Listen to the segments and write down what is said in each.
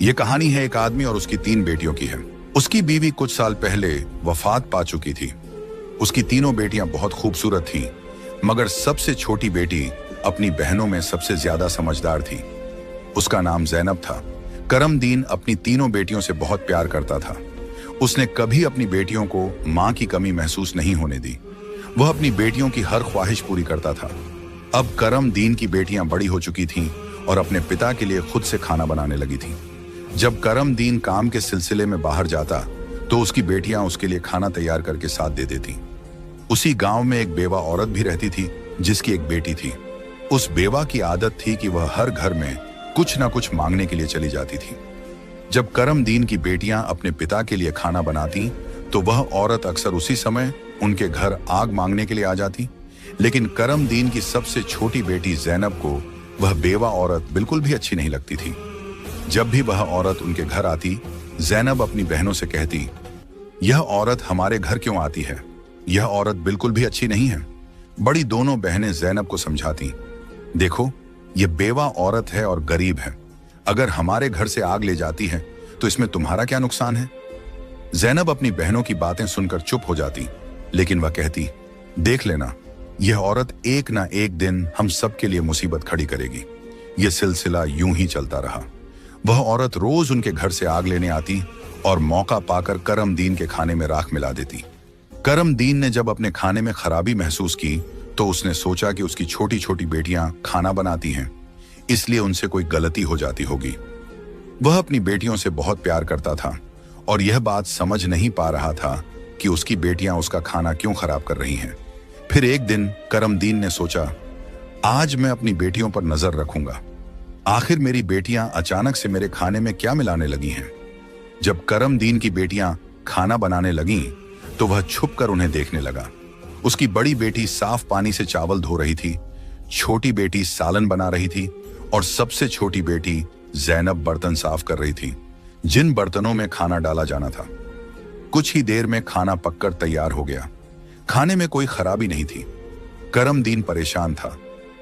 ये कहानी है एक आदमी और उसकी 3 बेटियों की है। उसकी बीवी कुछ साल पहले वफात पा चुकी थी। उसकी तीनों बेटियां बहुत खूबसूरत थीं, मगर सबसे छोटी बेटी अपनी बहनों में सबसे ज्यादा समझदार थी। उसका नाम ज़ैनब था। करमदीन अपनी तीनों बेटियों से बहुत प्यार करता था। उसने कभी अपनी बेटियों को मां की कमी महसूस नहीं होने दी। वह अपनी बेटियों की हर ख्वाहिश पूरी करता था। अब करमदीन की बेटियां बड़ी हो चुकी थीं और अपने पिता के लिए खुद से खाना बनाने लगी थीं। जब करमदीन काम के सिलसिले में बाहर जाता तो उसकी बेटियां उसके लिए खाना तैयार करके साथ दे देती। उसी गांव में एक बेवा औरत भी रहती थी जिसकी एक बेटी थी। उस बेवा की आदत थी कि वह हर घर में कुछ ना कुछ मांगने के लिए चली जाती थी। जब करमदीन की बेटियां अपने पिता के लिए खाना बनाती तो वह औरत अक्सर उसी समय उनके घर आग मांगने के लिए आ जाती। लेकिन करमदीन की सबसे छोटी बेटी ज़ैनब को वह बेवा औरत बिल्कुल भी अच्छी नहीं लगती थी। जब भी वह औरत उनके घर आती, ज़ैनब अपनी बहनों से कहती, यह औरत हमारे घर क्यों आती है? यह औरत बिल्कुल भी अच्छी नहीं है। बड़ी दोनों बहनें ज़ैनब को समझाती, देखो, यह बेवा औरत है और गरीब है। अगर हमारे घर से आग ले जाती है तो इसमें तुम्हारा क्या नुकसान है? ज़ैनब अपनी बहनों की बातें सुनकर चुप हो जाती, लेकिन वह कहती, देख लेना, यह औरत एक ना एक दिन हम सबके लिए मुसीबत खड़ी करेगी। यह सिलसिला यूं ही चलता रहा। वह औरत रोज उनके घर से आग लेने आती और मौका पाकर करमदीन के खाने में राख मिला देती। करमदीन ने जब अपने खाने में खराबी महसूस की तो उसने सोचा कि उसकी छोटी छोटी बेटियां खाना बनाती हैं, इसलिए उनसे कोई गलती हो जाती होगी। वह अपनी बेटियों से बहुत प्यार करता था और यह बात समझ नहीं पा रहा था कि उसकी बेटियां उसका खाना क्यों खराब कर रही हैं। फिर एक दिन करमदीन ने सोचा, आज मैं अपनी बेटियों पर नजर रखूंगा। आखिर मेरी बेटियां अचानक से मेरे खाने में क्या मिलाने लगी हैं? जब करमदीन की बेटियां खाना बनाने लगीं तो वह छुपकर उन्हें देखने लगा। उसकी बड़ी बेटी साफ पानी से चावल धो रही थी, छोटी बेटी सालन बना रही थी और सबसे छोटी बेटी ज़ैनब बर्तन साफ कर रही थी, जिन बर्तनों में खाना डाला जाना था। कुछ ही देर में खाना पककर तैयार हो गया। खाने में कोई खराबी नहीं थी। करमदीन परेशान था,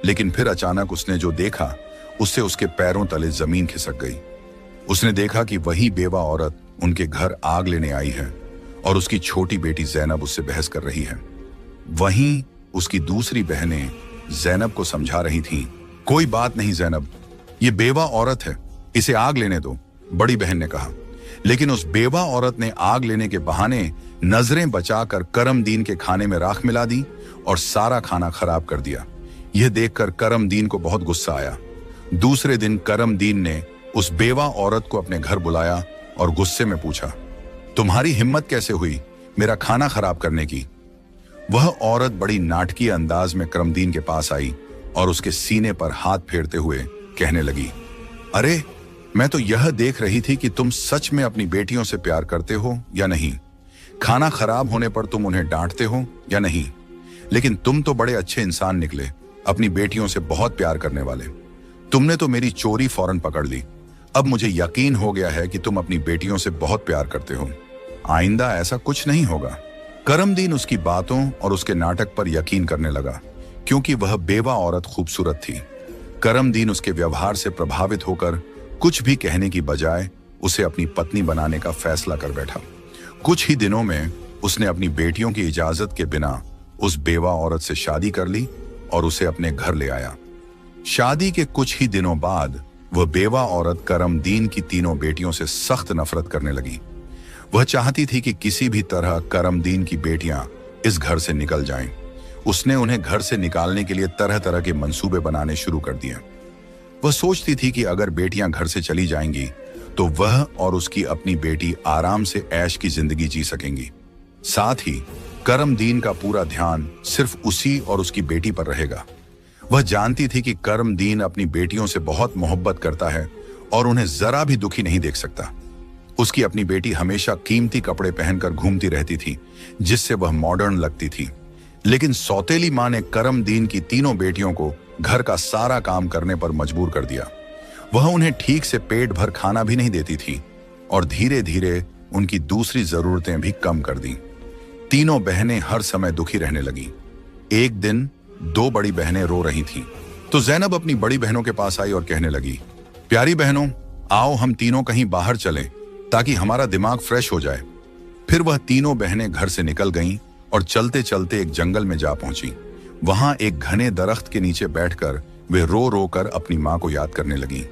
लेकिन फिर अचानक उसने जो देखा उससे उसके पैरों तले जमीन खिसक गई। उसने देखा कि वही बेवा औरत उनके घर आग लेने आई है और उसकी छोटी बेटी ज़ैनब उससे बहस कर रही है। वहीं उसकी दूसरी बहनें ज़ैनब को समझा रही थीं, कोई बात नहीं ज़ैनब, ये बेवा औरत है, इसे आग लेने दो, बड़ी बहन ने कहा। लेकिन उस बेवा औरत ने आग लेने के बहाने नजरें बचाकर करमदीन के खाने में राख मिला दी और सारा खाना खराब कर दिया। यह देखकर करमदीन को बहुत गुस्सा आया। दूसरे दिन करमदीन ने उस बेवा औरत को अपने घर बुलाया और गुस्से में पूछा, तुम्हारी हिम्मत कैसे हुई मेरा खाना खराब करने की? वह औरत बड़ी नाटकीय अंदाज में करमदीन के पास आई और उसके सीने पर हाथ फेरते हुए कहने लगी, अरे, मैं तो यह देख रही थी कि तुम सच में अपनी बेटियों से प्यार करते हो या नहीं। खाना खराब होने पर तुम उन्हें डांटते हो या नहीं। लेकिन तुम तो बड़े अच्छे इंसान निकले, अपनी बेटियों से बहुत प्यार करने वाले। तुमने तो मेरी चोरी फौरन पकड़ ली। अब मुझे यकीन हो गया है कि तुम अपनी बेटियों से बहुत प्यार करते हो। आइंदा ऐसा कुछ नहीं होगा। करमदीन उसकी बातों और उसके नाटक पर यकीन करने लगा, क्योंकि वह बेवा औरत खूबसूरत थी। करमदीन उसके व्यवहार से प्रभावित होकर कुछ भी कहने की बजाय उसे अपनी पत्नी बनाने का फैसला कर बैठा। कुछ ही दिनों में उसने अपनी बेटियों की इजाजत के बिना उस बेवा औरत से शादी कर ली और उसे अपने घर ले आया। शादी के कुछ ही दिनों बाद वह बेवा औरत करमदीन की तीनों बेटियों से सख्त नफरत करने लगी। वह चाहती थी कि किसी भी तरह करमदीन की बेटियां इस घर से निकल जाएं। उसने उन्हें घर से निकालने के लिए तरह तरह के मंसूबे बनाने शुरू कर दिए। वह सोचती थी कि अगर बेटियां घर से चली जाएंगी तो वह और उसकी अपनी बेटी आराम से ऐश की जिंदगी जी सकेंगी। साथ ही करमदीन का पूरा ध्यान सिर्फ उसी और उसकी बेटी पर रहेगा। वह जानती थी कि करमदीन अपनी बेटियों से बहुत मोहब्बत करता है और उन्हें जरा भी दुखी नहीं देख सकता। उसकी अपनी बेटी हमेशा कीमती कपड़े पहनकर घूमती रहती थी, जिससे वह मॉडर्न लगती थी। लेकिन सौतेली मां ने करमदीन की तीनों बेटियों को घर का सारा काम करने पर मजबूर कर दिया। वह उन्हें ठीक से पेट भर खाना भी नहीं देती थी और धीरे धीरे उनकी दूसरी जरूरतें भी कम कर दी। तीनों बहनें हर समय दुखी रहने लगी। एक दिन 2 बड़ी बहनें रो रही थीं, तो ज़ैनब अपनी बड़ी बहनों के पास आई और कहने लगी, प्यारी बहनों, आओ हम तीनों कहीं बाहर चलें ताकि हमारा दिमाग फ्रेश हो जाए। फिर वह तीनों बहनें घर से निकल गईं और चलते चलते एक जंगल में जा पहुंची। वहां एक घने दरख्त के नीचे बैठकर वे रो रो कर अपनी मां को याद करने लगीं।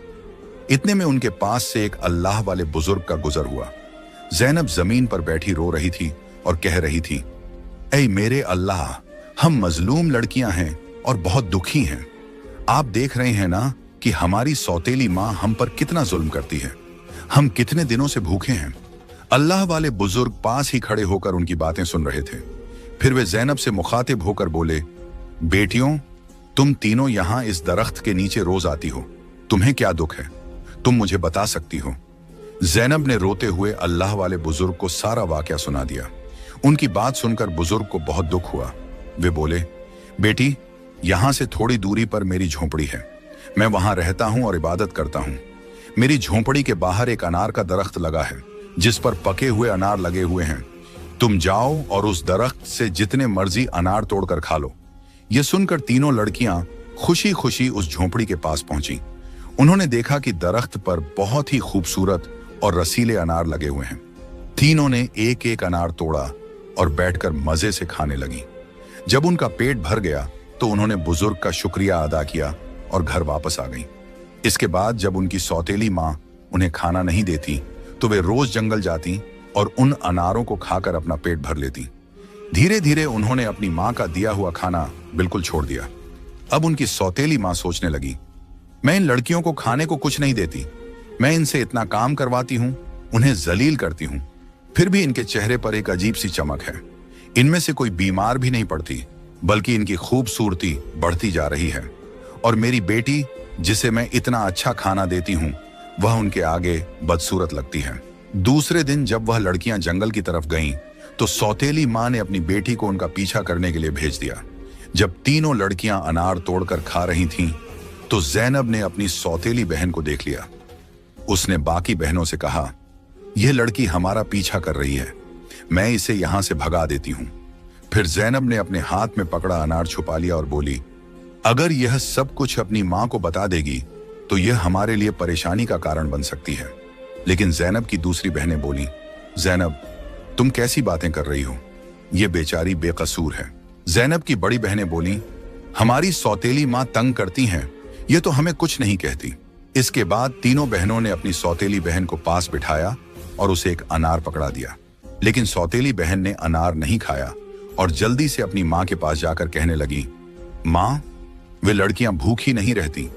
इतने में उनके पास से एक अल्लाह वाले बुजुर्ग का गुजर हुआ। जैनब जमीन पर बैठी रो रही थी और कह रही थी, ऐ मेरे अल्लाह, हम मजलूम लड़कियां हैं और बहुत दुखी हैं। आप देख रहे हैं ना कि हमारी सौतेली मां हम पर कितना जुल्म करती है। हम कितने दिनों से भूखे हैं। अल्लाह वाले बुजुर्ग पास ही खड़े होकर उनकी बातें सुन रहे थे। फिर वे जैनब से मुखातिब होकर बोले, बेटियों, तुम तीनों यहां इस दरख्त के नीचे रोज आती हो, तुम्हें क्या दुख है? तुम मुझे बता सकती हो? जैनब ने रोते हुए अल्लाह वाले बुजुर्ग को सारा वाकया सुना दिया। उनकी बात सुनकर बुजुर्ग को बहुत दुख हुआ। वे बोले, बेटी, यहां से थोड़ी दूरी पर मेरी झोंपड़ी है। मैं वहां रहता हूं और इबादत करता हूं। मेरी झोंपड़ी के बाहर एक अनार का दरख्त लगा है जिस पर पके हुए अनार लगे हुए हैं। तुम जाओ और उस दरख्त से जितने मर्जी अनार तोड़कर खा लो। यह सुनकर तीनों लड़कियां खुशी खुशी उस झोंपड़ी के पास पहुंची। उन्होंने देखा कि दरख्त पर बहुत ही खूबसूरत और रसीले अनार लगे हुए हैं। तीनों ने एक एक अनार तोड़ा और बैठकर मजे से खाने लगी। जब उनका पेट भर गया तो उन्होंने बुजुर्ग का शुक्रिया अदा किया और घर वापस आ गईं। इसके बाद जब उनकी सौतेली मां उन्हें खाना नहीं देती तो वे रोज जंगल जाती और उन अनारों को खाकर अपना पेट भर लेती। धीरे धीरे उन्होंने अपनी मां का दिया हुआ खाना बिल्कुल छोड़ दिया। अब उनकी सौतेली मां सोचने लगी, मैं इन लड़कियों को खाने को कुछ नहीं देती। मैं इनसे इतना काम करवाती हूं, उन्हें जलील करती हूं, फिर भी इनके चेहरे पर एक अजीब सी चमक है। इनमें से कोई बीमार भी नहीं पड़ती, बल्कि इनकी खूबसूरती बढ़ती जा रही है। और मेरी बेटी, जिसे मैं इतना अच्छा खाना देती हूं, वह उनके आगे बदसूरत लगती है। दूसरे दिन जब वह लड़कियां जंगल की तरफ गईं, तो सौतेली मां ने अपनी बेटी को उनका पीछा करने के लिए भेज दिया। जब तीनों लड़कियां अनार तोड़कर खा रही थीं, तो जैनब ने अपनी सौतेली बहन को देख लिया। उसने बाकी बहनों से कहा, यह लड़की हमारा पीछा कर रही है, मैं इसे यहां से भगा देती हूं। फिर जैनब ने अपने हाथ में पकड़ा अनार छुपा लिया और बोली, अगर यह सब कुछ अपनी मां को बता देगी तो यह हमारे लिए परेशानी का कारण बन सकती है। लेकिन जैनब की दूसरी बहनें बोली, जैनब, तुम कैसी बातें कर रही हो? यह बेचारी बेकसूर है। जैनब की बड़ी बहनें बोली, हमारी सौतेली मां तंग करती हैं, यह तो हमें कुछ नहीं कहती। इसके बाद तीनों बहनों ने अपनी सौतेली बहन को पास बिठाया और उसे एक अनार पकड़ा दिया। लेकिन सौतेली बहन ने अनार नहीं खाया और जल्दी से अपनी मां के पास जाकर कहने लगी, मां, वे लड़कियां भूखी नहीं रहती,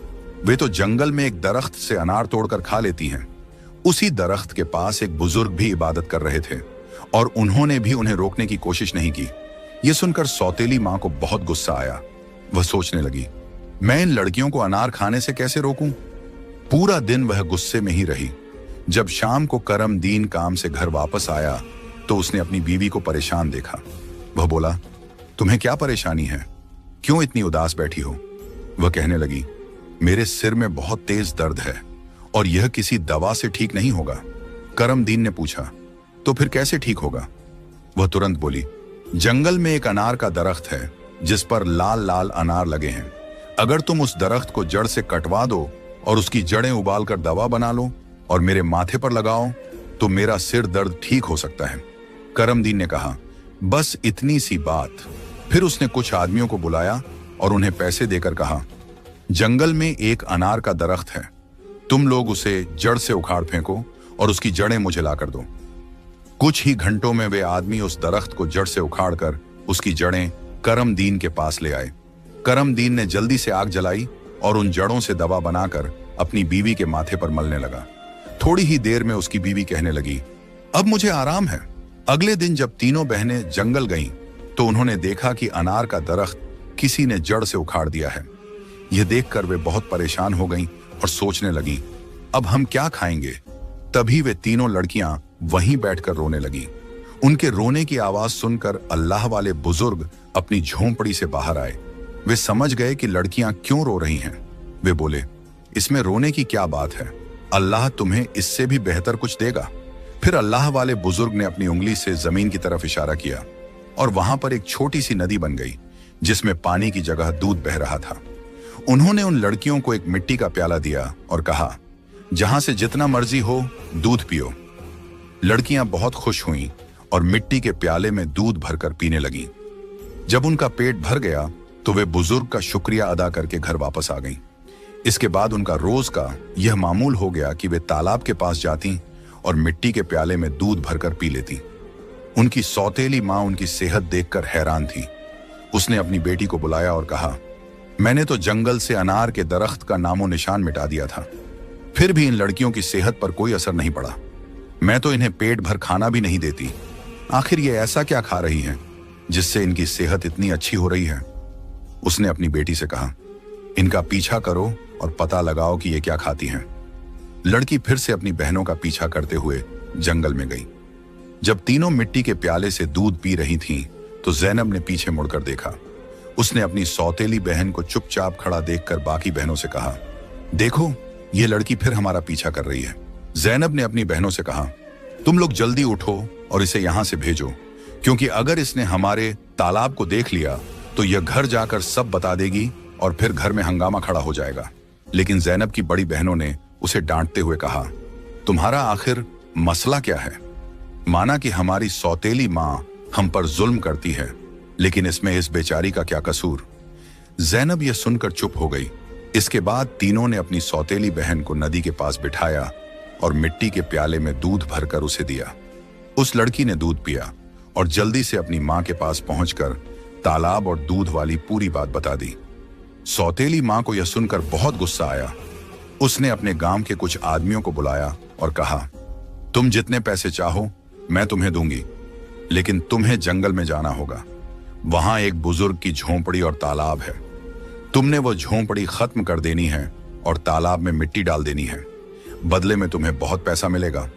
वे तो जंगल में एक दरख्त से अनार तोड़कर खा लेती हैं। उसी दरख्त के पास एक बुजुर्ग भी इबादत कर रहे थे और उन्होंने भी उन्हें रोकने की कोशिश नहीं की। यह सुनकर सौतेली मां को बहुत गुस्सा आया। वह सोचने लगी, मैं इन लड़कियों को अनार खाने से कैसे रोकूं? पूरा दिन वह गुस्से में ही रही। जब शाम को करमदीन काम से घर वापस आया तो उसने अपनी बीवी को परेशान देखा। वह बोला, तुम्हें क्या परेशानी है? क्यों इतनी उदास बैठी हो? वह कहने लगी, मेरे सिर में बहुत तेज दर्द है और यह किसी दवा से ठीक नहीं होगा। करमदीन ने पूछा, तो फिर कैसे ठीक होगा? वह तुरंत बोली, जंगल में एक अनार का दरख्त है जिस पर लाल लाल अनार लगे हैं। अगर तुम उस दरख्त को जड़ से कटवा दो और उसकी जड़ें उबालकर दवा बना लो और मेरे माथे पर लगाओ तो मेरा सिर दर्द ठीक हो सकता है। करमदीन ने कहा, बस इतनी सी बात। फिर उसने कुछ आदमियों को बुलाया और उन्हें पैसे देकर कहा, जंगल में एक अनार का दरख्त है, तुम लोग उसे जड़ से उखाड़ फेंको और उसकी जड़ें मुझे लाकर दो। कुछ ही घंटों में वे आदमी उस दरख्त को जड़ से उखाड़कर उसकी जड़ें करमदीन के पास ले आए। करमदीन ने जल्दी से आग जलाई और उन जड़ों से दवा बनाकर अपनी बीवी के माथे पर मलने लगा। थोड़ी ही देर में उसकी बीवी कहने लगी, अब मुझे आराम है। अगले दिन जब तीनों बहनें जंगल गईं, तो उन्होंने देखा कि अनार का दरख्त किसी ने जड़ से उखाड़ दिया है। यह देखकर वे बहुत परेशान हो गईं और सोचने लगी, अब हम क्या खाएंगे? तभी वे तीनों लड़कियां वहीं बैठकर रोने लगी। उनके रोने की आवाज सुनकर अल्लाह वाले बुजुर्ग अपनी झोंपड़ी से बाहर आए। वे समझ गए कि लड़कियां क्यों रो रही हैं। वे बोले, इसमें रोने की क्या बात है? अल्लाह तुम्हें इससे भी बेहतर कुछ देगा। फिर अल्लाह वाले बुजुर्ग ने अपनी उंगली से जमीन की तरफ इशारा किया और वहां पर एक छोटी सी नदी बन गई जिसमें पानी की जगह दूध बह रहा था। उन्होंने उन लड़कियों को एक मिट्टी का प्याला दिया और कहा, जहां से जितना मर्जी हो दूध पियो। लड़कियां बहुत खुश हुईं और मिट्टी के प्याले में दूध भरकर पीने लगीं। जब उनका पेट भर गया तो वे बुजुर्ग का शुक्रिया अदा करके घर वापस आ गईं। इसके बाद उनका रोज का यह मामूल हो गया कि वे तालाब के पास जाती और मिट्टी के प्याले में दूध भरकर पी लेती। उनकी सौतेली माँ उनकी सेहत देखकर हैरान थी। उसने अपनी बेटी को बुलाया और कहा, मैंने तो जंगल से अनार के दरख्त का नामो निशान मिटा दिया था, फिर भी इन लड़कियों की सेहत पर कोई असर नहीं पड़ा। मैं तो इन्हें पेट भर खाना भी नहीं देती। आखिर ये ऐसा क्या खा रही हैं जिससे इनकी सेहत इतनी अच्छी हो रही है? उसने अपनी बेटी से कहा, इनका पीछा करो और पता लगाओ कि ये क्या खाती हैं। लड़की फिर से अपनी बहनों का पीछा करते हुए जंगल में गई। जब तीनों मिट्टी के प्याले से दूध पी रही थीं, तो जैनब ने पीछे मुड़कर देखा। उसने अपनी सौतेली बहन को चुपचाप खड़ा देखकर बाकी बहनों से कहा, देखो ये लड़की फिर हमारा पीछा कर रही है। जैनब ने अपनी बहनों से कहा, तुम लोग जल्दी उठो और इसे यहां से भेजो, क्योंकि अगर इसने हमारे तालाब को देख लिया तो यह घर जाकर सब बता देगी और फिर घर में हंगामा खड़ा हो जाएगा। लेकिन जैनब की बड़ी बहनों ने उसे डांटते हुए कहा, तुम्हारा आखिर मसला क्या है? माना कि हमारी सौतेली माँ हम पर जुल्म करती है, लेकिन इसमें इस बेचारी का क्या कसूर? जैनब यह सुनकर चुप हो गई। इसके बाद तीनों ने अपनी सौतेली बहन को नदी के पास बिठाया और मिट्टी के प्याले में दूध भरकर उसे दिया। उस लड़की ने दूध पिया और जल्दी से अपनी माँ के पास पहुंचकर तालाब और दूध वाली पूरी बात बता दी। सौतेली माँ को यह सुनकर बहुत गुस्सा आया। उसने अपने गांव के कुछ आदमियों को बुलाया और कहा, तुम जितने पैसे चाहो मैं तुम्हें दूंगी, लेकिन तुम्हें जंगल में जाना होगा। वहां एक बुजुर्ग की झोंपड़ी और तालाब है। तुमने वो झोंपड़ी खत्म कर देनी है और तालाब में मिट्टी डाल देनी है। बदले में तुम्हें बहुत पैसा मिलेगा।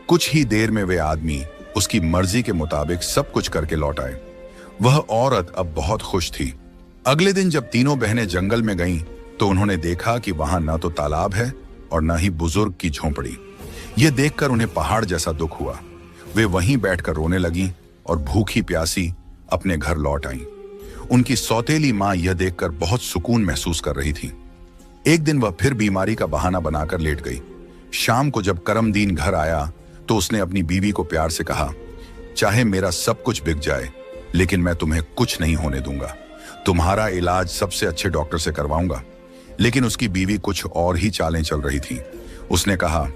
कुछ ही देर में वे आदमी उसकी मर्जी के मुताबिक सब कुछ करके लौट आए। वह औरत अब बहुत खुश थी। अगले दिन जब तीनों बहनें जंगल में गईं, तो उन्होंने देखा कि वहां न तो तालाब है और न ही बुजुर्ग की झोंपड़ी। यह देखकर उन्हें पहाड़ जैसा दुख हुआ। वे वहीं बैठकर रोने लगीं और भूखी प्यासी अपने घर लौट आईं। उनकी सौतेली माँ यह देखकर बहुत सुकून महसूस कर रही थी। एक दिन वह फिर बीमारी का बहाना बनाकर लेट गई। शाम को जब करमदीन घर आया तो उसने अपनी बीवी को प्यार से कहा, चाहे मेरा सब कुछ बिक जाए, लेकिन मैं तुम्हें कुछ नहीं होने दूंगा। तुम्हारा इलाज सबसे अच्छे डॉक्टर से करवाऊंगा। लेकिन उसकी बीवी कुछ और ही चालें चल रही थी। उसने कहा,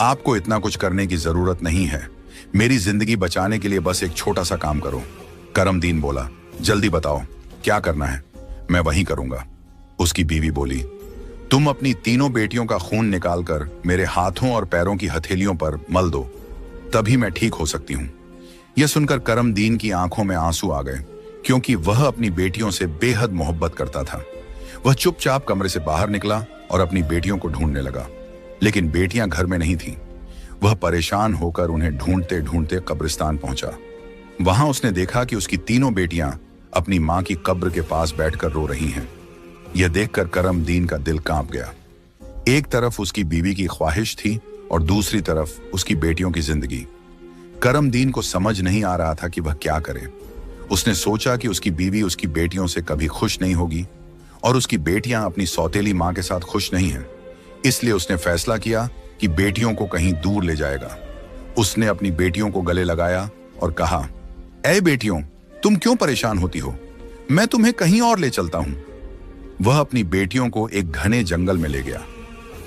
आपको इतना कुछ करने की जरूरत नहीं है। मेरी जिंदगी बचाने के लिए बस एक छोटा सा काम करो। करमदीन बोला, जल्दी बताओ क्या करना है, मैं वही करूंगा। उसकी बीवी बोली, तुम अपनी तीनों बेटियों का खून निकालकर मेरे हाथों और पैरों की हथेलियों पर मल दो, तभी मैं ठीक हो सकती हूं। यह सुनकर करमदीन की आंखों में आंसू आ गए, क्योंकि वह अपनी बेटियों से बेहद मोहब्बत करता था। वह चुपचाप कमरे से बाहर निकला और अपनी बेटियों को ढूंढने लगा, लेकिन बेटियां घर में नहीं थीं। वह परेशान होकर उन्हें ढूंढते ढूंढते कब्रिस्तान पहुंचा। वहां उसने देखा कि उसकी तीनों बेटियां अपनी मां की कब्र के पास बैठकर रो रही हैं। यह देखकर करमदीन का दिल कांप गया। एक तरफ उसकी बीवी की ख्वाहिश थी और दूसरी तरफ उसकी बेटियों की जिंदगी। करमदीन को समझ नहीं आ रहा था कि वह क्या करे। उसने सोचा कि उसकी बीवी उसकी बेटियों से कभी खुश नहीं होगी और उसकी बेटियां अपनी सौतेली मां के साथ खुश नहीं हैं। इसलिए उसने फैसला किया कि बेटियों को कहीं दूर ले जाएगा। उसने अपनी बेटियों को गले लगाया और कहा, ऐ बेटियों, तुम क्यों परेशान होती हो? मैं तुम्हें कहीं और ले चलता हूं। वह अपनी बेटियों को एक घने जंगल में ले गया।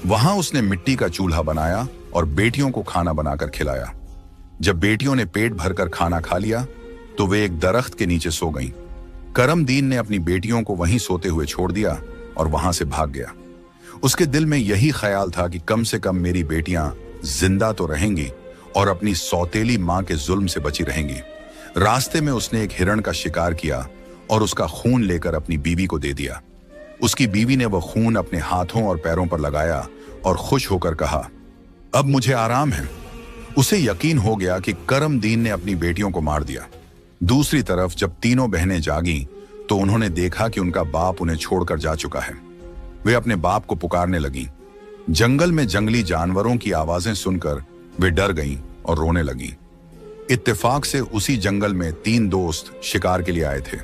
वहां उसने मिट्टी का चूल्हा बनाया और बेटियों को खाना बनाकर खिलाया। जब बेटियों ने पेट भरकर खाना खा लिया तो वे एक दरख्त के नीचे सो गईं। करमदीन ने अपनी बेटियों को वहीं सोते हुए छोड़ दिया और वहां से भाग गया। उसके दिल में यही ख्याल था कि कम से कम मेरी बेटियां जिंदा तो रहेंगी और अपनी सौतेली मां के जुल्म से बची रहेंगी। रास्ते में उसने एक हिरण का शिकार किया और उसका खून लेकर अपनी बीवी को दे दिया। उसकी बीवी ने वह खून अपने हाथों और पैरों पर लगाया और खुश होकर कहा, अब मुझे आराम है। उसे यकीन हो गया कि करमदीन ने अपनी बेटियों को मार दिया। दूसरी तरफ जब तीनों बहनें जागीं तो उन्होंने देखा कि उनका बाप उन्हें छोड़कर जा चुका है। वे अपने बाप को पुकारने लगीं। जंगल में जंगली जानवरों की आवाजें सुनकर वे डर गईं और रोने लगीं। इत्तेफाक से उसी जंगल में 3 दोस्त शिकार के लिए आए थे।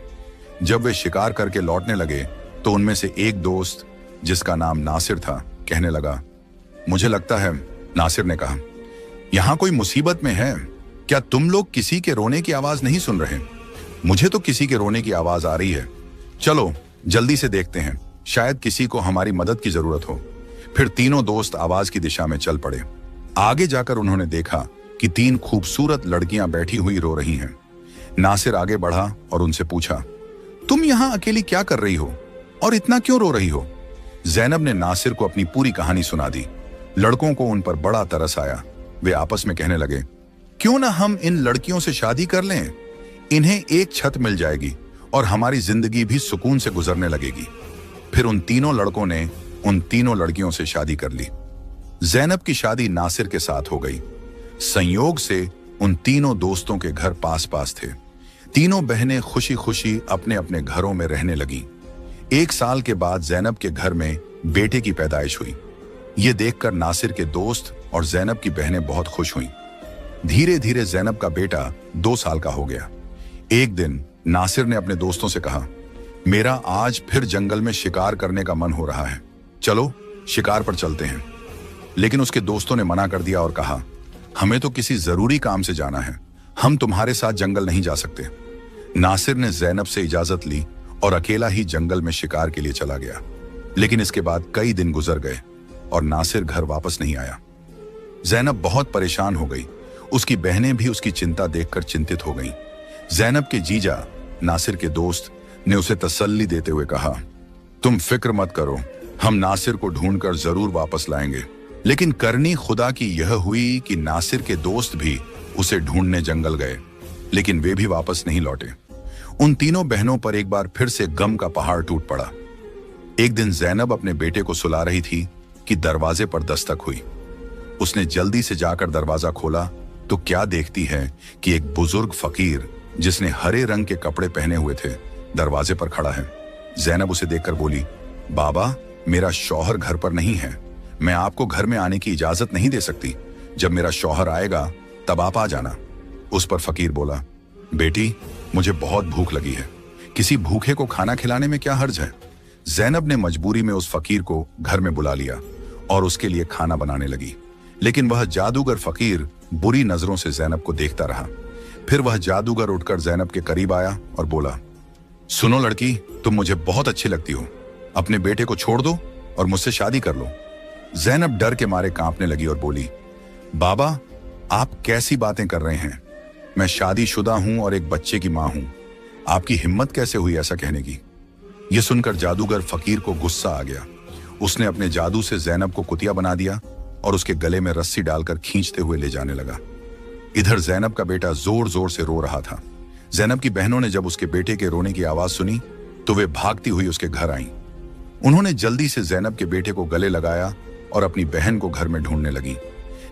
जब वे शिकार करके लौटने लगे तो उनमें से एक दोस्त, जिसका नाम नासिर था, कहने लगा, मुझे लगता है, नासिर ने कहा, यहां कोई मुसीबत में है। क्या तुम लोग किसी के रोने की आवाज नहीं सुन रहे? मुझे तो किसी के रोने की आवाज आ रही है। चलो जल्दी से देखते हैं, शायद किसी को हमारी मदद की जरूरत हो। फिर तीनों दोस्त आवाज की दिशा में चल पड़े। आगे जाकर उन्होंने देखा कि 3 खूबसूरत लड़कियां बैठी हुई रो रही हैं। नासिर आगे बढ़ा और उनसे पूछा, तुम यहां अकेली क्या कर रही हो और इतना क्यों रो रही हो? जैनब ने नासिर को अपनी पूरी कहानी सुना दी। लड़कों को उन पर बड़ा तरस आया। वे आपस में कहने लगे, क्यों ना हम इन लड़कियों से शादी कर लें? इन्हें एक छत मिल जाएगी और हमारी जिंदगी भी सुकून से गुजरने लगेगी। फिर उन तीनों लड़कों ने उन तीनों लड़कियों से शादी कर ली। जैनब की शादी नासिर के साथ हो गई। संयोग से उन तीनों दोस्तों के घर पास पास थे। तीनों बहनें खुशी खुशी अपने अपने घरों में रहने लगीं। 1 साल के बाद जैनब के घर में बेटे की पैदाइश हुई। ये देखकर नासिर के दोस्त और जैनब की बहनें बहुत खुश हुईं। धीरे धीरे जैनब का बेटा 2 साल का हो गया। एक दिन नासिर ने अपने दोस्तों से कहा, मेरा आज फिर जंगल में शिकार करने का मन हो रहा है, चलो शिकार पर चलते हैं। लेकिन उसके दोस्तों ने मना कर दिया और कहा, हमें तो किसी जरूरी काम से जाना है, हम तुम्हारे साथ जंगल नहीं जा सकते। नासिर ने जैनब से इजाजत ली और अकेला ही जंगल में शिकार के लिए चला गया। लेकिन इसके बाद कई दिन गुजर गए और नासिर घर वापस नहीं आया। जैनब बहुत परेशान हो गई। उसकी बहनें भी उसकी चिंता देखकर चिंतित हो गईं। जैनब के जीजा नासिर के दोस्त ने उसे तसल्ली देते हुए कहा, तुम फिक्र मत करो, हम नासिर को ढूंढकर जरूर वापस लाएंगे। लेकिन करनी खुदा की यह हुई कि नासिर के दोस्त भी उसे ढूंढने जंगल गए, लेकिन वे भी वापस नहीं लौटे। उन तीनों बहनों पर एक बार फिर से गम का पहाड़ टूट पड़ा। एक दिन जैनब अपने बेटे को सुला रही थी कि दरवाजे पर दस्तक हुई। उसने जल्दी से जाकर दरवाजा खोला तो क्या देखती है कि एक बुजुर्ग फकीर जिसने हरे रंग के कपड़े पहने हुए थे दरवाजे पर खड़ा है। जैनब उसे देखकर बोली, बाबा, मेरा शौहर घर पर नहीं है, मैं आपको घर में आने की इजाजत नहीं दे सकती। जब मेरा शौहर आएगा तब आप आ जाना। उस पर फकीर बोला, बेटी, मुझे बहुत भूख लगी है, किसी भूखे को खाना खिलाने में क्या हर्ज है। जैनब ने मजबूरी में उस फकीर को घर में बुला लिया और उसके लिए खाना बनाने लगी। लेकिन वह जादूगर फकीर बुरी नजरों से जैनब को देखता रहा। फिर वह जादूगर उठकर जैनब के करीब आया और बोला, सुनो लड़की, तुम मुझे बहुत अच्छी लगती हो, अपने बेटे को छोड़ दो और मुझसे शादी कर लो। जैनब डर के मारे कांपने लगी और बोली, बाबा, आप कैसी बातें कर रहे हैं? मैं शादीशुदा हूं और एक बच्चे की मां हूं, आपकी हिम्मत कैसे हुई ऐसा कहने की? यह सुनकर जादूगर फकीर को गुस्सा आ गया। उसने अपने जादू से जैनब को कुतिया बना दिया और उसके गले में रस्सी डालकर खींचते हुए ले जाने लगा। इधर जैनब का बेटा जोर जोर से रो रहा था। जैनब की बहनों ने जब उसके बेटे के रोने की आवाज सुनी तो वे भागती हुई उसके घर आईं। उन्होंने जल्दी से जैनब के बेटे को गले लगाया और अपनी बहन को घर में ढूंढने लगी।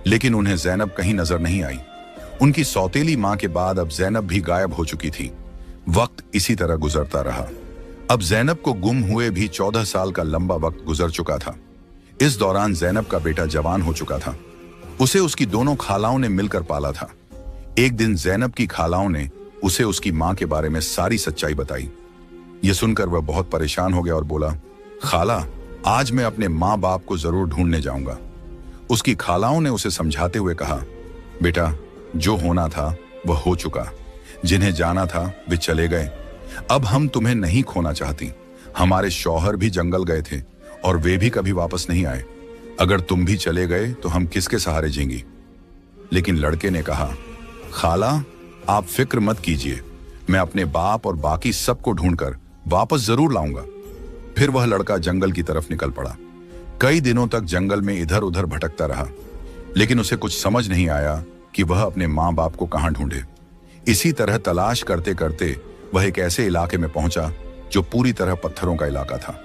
लेकिन उन्हें जैनब कहीं नजर नहीं आई। उनकी सौतेली मां के बाद अब जैनब भी गायब हो चुकी थी। वक्त इसी तरह गुजरता रहा। अब जैनब को गुम हुए भी 14 साल का लंबा वक्त गुजर चुका था। इस दौरान जैनब का बेटा जवान हो चुका था। उसे उसकी दोनों खालाओं ने मिलकर पाला था। एक दिन जैनब की खालाओं ने उसे उसकी मां के बारे में सारी सच्चाई बताई। यह सुनकर वह बहुत परेशान हो गया और बोला, खाला, आज मैं अपने माँ बाप को जरूर ढूंढने जाऊंगा। उसकी खालाओं ने उसे समझाते हुए कहा, बेटा, जो होना था वह हो चुका, जिन्हें जाना था वे चले गए। अब हम तुम्हें नहीं खोना चाहती। हमारे शौहर भी जंगल गए थे और वे भी कभी वापस नहीं आए। अगर तुम भी चले गए तो हम किसके सहारे जीएंगी? लेकिन लड़के ने कहा, खाला, आप फिक्र मत कीजिए, मैं अपने बाप और बाकी सबको ढूंढकर वापस जरूर लाऊंगा। फिर वह लड़का जंगल की तरफ निकल पड़ा। कई दिनों तक जंगल में इधर उधर भटकता रहा, लेकिन उसे कुछ समझ नहीं आया कि वह अपने माँ बाप को कहां ढूंढे। इसी तरह तलाश करते करते वह एक ऐसे इलाके में पहुंचा जो पूरी तरह पत्थरों का इलाका था।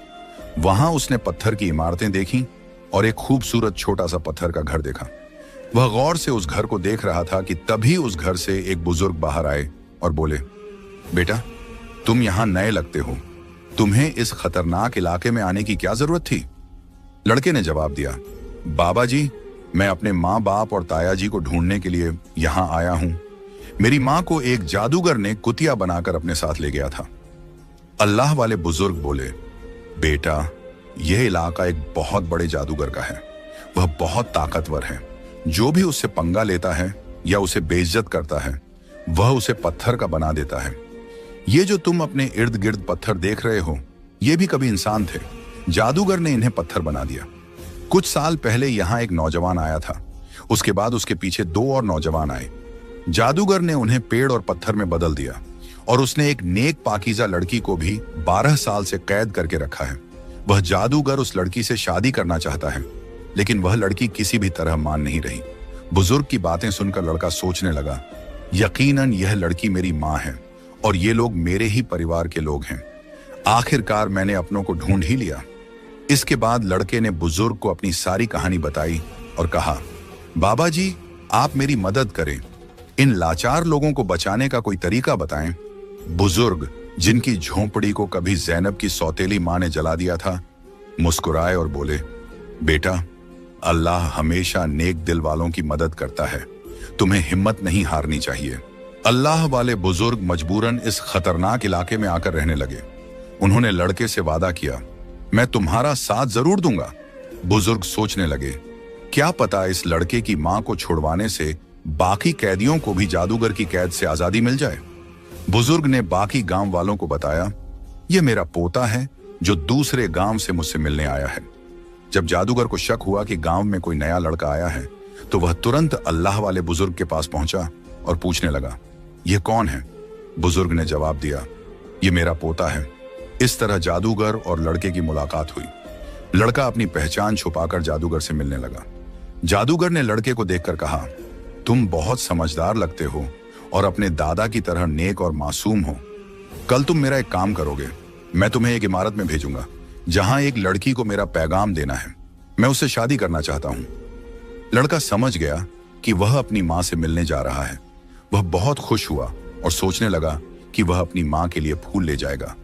वहां उसने पत्थर की इमारतें देखी और एक खूबसूरत छोटा सा पत्थर का घर देखा। वह गौर से उस घर को देख रहा था कि तभी उस घर से एक बुजुर्ग बाहर आए और बोले, बेटा, तुम यहां नए लगते हो, तुम्हें इस खतरनाक इलाके में आने की क्या जरूरत थी? लड़के ने जवाब दिया, बाबा जी, मैं अपने माँ बाप और ताया जी को ढूंढने के लिए यहां आया हूं। मेरी माँ को एक जादूगर ने कुतिया बनाकर अपने साथ ले गया था। अल्लाह वाले बुजुर्ग बोले, बेटा, यह इलाका एक बहुत बड़े जादूगर का है। वह बहुत ताकतवर है। जो भी उससे पंगा लेता है या उसे बेइज्जत करता है, वह उसे पत्थर का बना देता है। ये जो तुम अपने इर्द गिर्द पत्थर देख रहे हो, ये भी कभी इंसान थे। जादूगर ने इन्हें पत्थर बना दिया। कुछ साल पहले यहाँ एक नौजवान आया था। उसके बाद उसके पीछे 2 और नौजवान आए। जादूगर ने उन्हें पेड़ और पत्थर में बदल दिया और उसने एक नेक पाकीज़ा लड़की को भी 12 साल से कैद करके रखा है। वह जादूगर उस लड़की से शादी करना चाहता है, लेकिन वह लड़की किसी भी तरह मान नहीं रही। बुजुर्ग की बातें सुनकर लड़का सोचने लगा, यकीनन यह लड़की मेरी माँ है और ये लोग मेरे ही परिवार के लोग हैं। आखिरकार मैंने अपनों को ढूंढ ही लिया। इसके बाद लड़के ने बुजुर्ग को अपनी सारी कहानी बताई और कहा, बाबा जी, आप मेरी मदद करें। इन लाचार लोगों को बचाने का कोई तरीका बताएं। बुजुर्ग, जिनकी झोंपड़ी को कभी ज़ैनब की सौतेली माँ ने जला दिया था, मुस्कुराए और बोले, बेटा, अल्लाह हमेशा नेक दिल वालों की मदद करता है। तुम्हें हिम्मत नहीं हारनी चाहिए। अल्लाह वाले बुजुर्ग मजबूरन इस खतरनाक इलाके में आकर रहने लगे। उन्होंने लड़के से वादा किया, मैं तुम्हारा साथ जरूर दूंगा। बुजुर्ग सोचने लगे, क्या पता इस लड़के की मां को छुड़वाने से बाकी कैदियों को भी जादूगर की कैद से आजादी मिल जाए। बुजुर्ग ने बाकी गांव वालों को बताया, यह मेरा पोता है जो दूसरे गांव से मुझसे मिलने आया है। जब जादूगर को शक हुआ कि गांव में कोई नया लड़का आया है, तो वह तुरंत अल्लाह वाले बुजुर्ग के पास पहुंचा और पूछने लगा, यह कौन है? बुजुर्ग ने जवाब दिया, यह मेरा पोता है। इस तरह जादूगर और लड़के की मुलाकात हुई। लड़का अपनी पहचान छुपाकर जादूगर से मिलने लगा। जादूगर ने लड़के को देखकर कहा, तुम बहुत समझदार लगते हो और अपने दादा की तरह नेक और मासूम हो। कल तुम मेरा एक काम करोगे। मैं तुम्हें एक इमारत में भेजूंगा जहां एक लड़की को मेरा पैगाम देना है। मैं उससे शादी करना चाहता हूं। लड़का समझ गया कि वह अपनी मां से मिलने जा रहा है। वह बहुत खुश हुआ और सोचने लगा कि वह अपनी मां के लिए फूल ले जाएगा।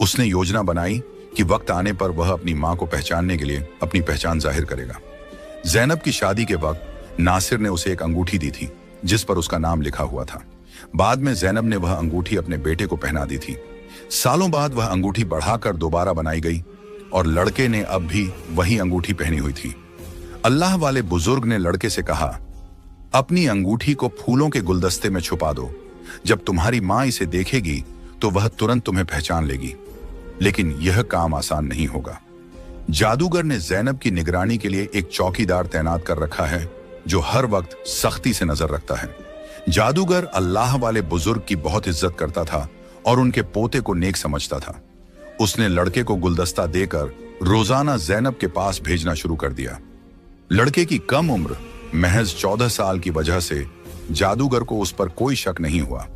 उसने योजना बनाई कि वक्त आने पर वह अपनी मां को पहचानने के लिए अपनी पहचान जाहिर करेगा। ज़ैनब की शादी के वक्त नासिर ने उसे एक अंगूठी दी थी जिस पर उसका नाम लिखा हुआ था। बाद में ज़ैनब ने वह अंगूठी अपने बेटे को पहना दी थी। सालों बाद वह अंगूठी बढ़ाकर दोबारा बनाई गई और लड़के ने अब भी वही अंगूठी पहनी हुई थी। अल्लाह वाले बुजुर्ग ने लड़के से कहा, अपनी अंगूठी को फूलों के गुलदस्ते में छुपा दो। जब तुम्हारी मां इसे देखेगी तो वह तुरंत तुम्हें पहचान लेगी। लेकिन यह काम आसान नहीं होगा। जादूगर ने ज़ैनब की निगरानी के लिए एक चौकीदार तैनात कर रखा है जो हर वक्त सख्ती से नजर रखता है। जादूगर अल्लाह वाले बुजुर्ग की बहुत इज्जत करता था और उनके पोते को नेक समझता था। उसने लड़के को गुलदस्ता देकर रोजाना ज़ैनब के पास भेजना शुरू कर दिया। लड़के की कम उम्र महज 14 साल की वजह से जादूगर को उस पर कोई शक नहीं हुआ।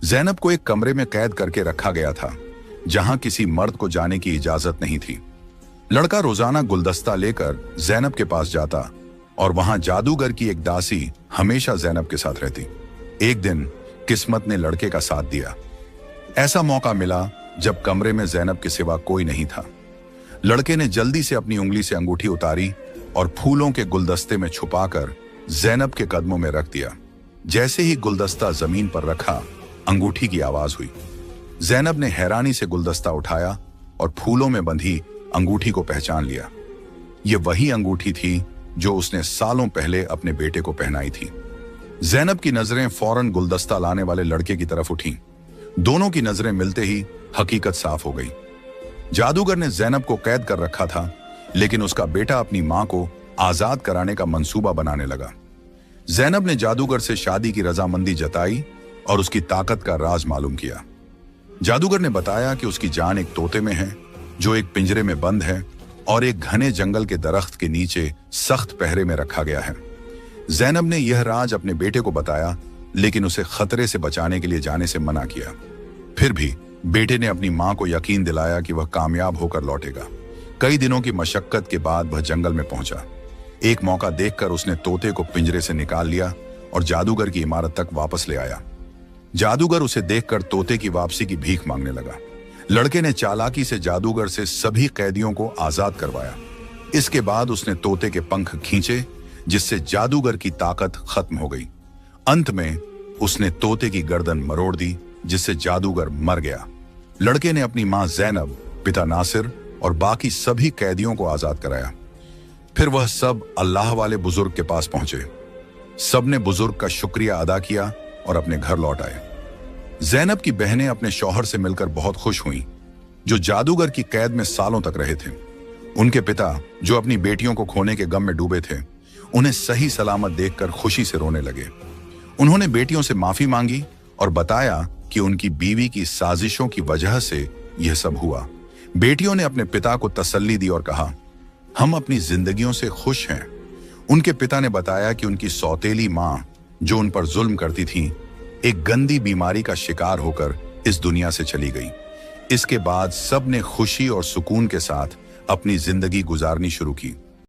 ज़ैनब को एक कमरे में कैद करके रखा गया था जहां किसी मर्द को जाने की इजाजत नहीं थी। लड़का रोजाना गुलदस्ता लेकर ज़ैनब के पास जाता और वहां जादूगर की एक दासी हमेशा ज़ैनब के साथ रहती। एक दिन किस्मत ने लड़के का साथ दिया। ऐसा मौका मिला जब कमरे में ज़ैनब के सिवा कोई नहीं था। लड़के ने जल्दी से अपनी उंगली से अंगूठी उतारी और फूलों के गुलदस्ते में छुपाकर ज़ैनब के कदमों में रख दिया। जैसे ही गुलदस्ता जमीन पर रखा, अंगूठी की आवाज हुई। ज़ैनब ने हैरानी से गुलदस्ता उठाया और फूलों में बंधी अंगूठी को पहचान लिया। यह वही अंगूठी थी जो उसने सालों पहले अपने बेटे को पहनाई थी। ज़ैनब की नजरें फौरन गुलदस्ता लाने वाले लड़के की तरफ उठी। दोनों की नजरें मिलते ही हकीकत साफ हो गई। जादूगर ने ज़ैनब को कैद कर रखा था, लेकिन उसका बेटा अपनी मां को आजाद कराने का मंसूबा बनाने लगा। ज़ैनब ने जादूगर से शादी की रजामंदी जताई और उसकी ताकत का राज मालूम किया। जादूगर ने बताया कि उसकी जान एक तोते में है जो एक पिंजरे में बंद है और एक घने जंगल के दरख्त के नीचे सख्त पहरे में रखा गया है। ज़ैनब ने यह राज अपने बेटे को बताया, लेकिन उसे खतरे से बचाने के लिए जाने से मना किया। फिर भी बेटे ने अपनी मां को यकीन दिलाया कि वह कामयाब होकर लौटेगा। कई दिनों की मशक्कत के बाद वह जंगल में पहुंचा। एक मौका देखकर उसने तोते को पिंजरे से निकाल लिया और जादूगर की इमारत तक वापस ले आया। जादूगर उसे देखकर तोते की वापसी की भीख मांगने लगा। लड़के ने चालाकी से जादूगर से सभी कैदियों को आजाद करवाया। इसके बाद उसने तोते के पंख खींचे, जिससे जादूगर की ताकत खत्म हो गई। अंत में उसने तोते की गर्दन मरोड़ दी, जिससे जादूगर मर गया। लड़के ने अपनी मां ज़ैनब, पिता नासिर और बाकी सभी कैदियों को आजाद कराया। फिर वह सब अल्लाह वाले बुजुर्ग के पास पहुंचे। सबने बुजुर्ग का शुक्रिया अदा किया और अपने घर लौट आए। ज़ैनब की बहनें अपने शौहर से मिलकर बहुत खुश हुईं, जो जादूगर की कैद में सालों तक रहे थे। उनके पिता, जो अपनी बेटियों को खोने के गम में डूबे थे, उन्हें सही सलामत देखकर खुशी से रोने लगे। उन्होंने बेटियों से माफी मांगी और बताया कि उनकी बीवी की साजिशों की वजह से यह सब हुआ। बेटियों ने अपने पिता को तसल्ली दी और कहा, हम अपनी जिंदगियों से खुश हैं। उनके पिता ने बताया कि उनकी सौतेली मां, जो उन पर जुल्म करती थी, एक गंदी बीमारी का शिकार होकर इस दुनिया से चली गई। इसके बाद सब ने खुशी और सुकून के साथ अपनी जिंदगी गुजारनी शुरू की।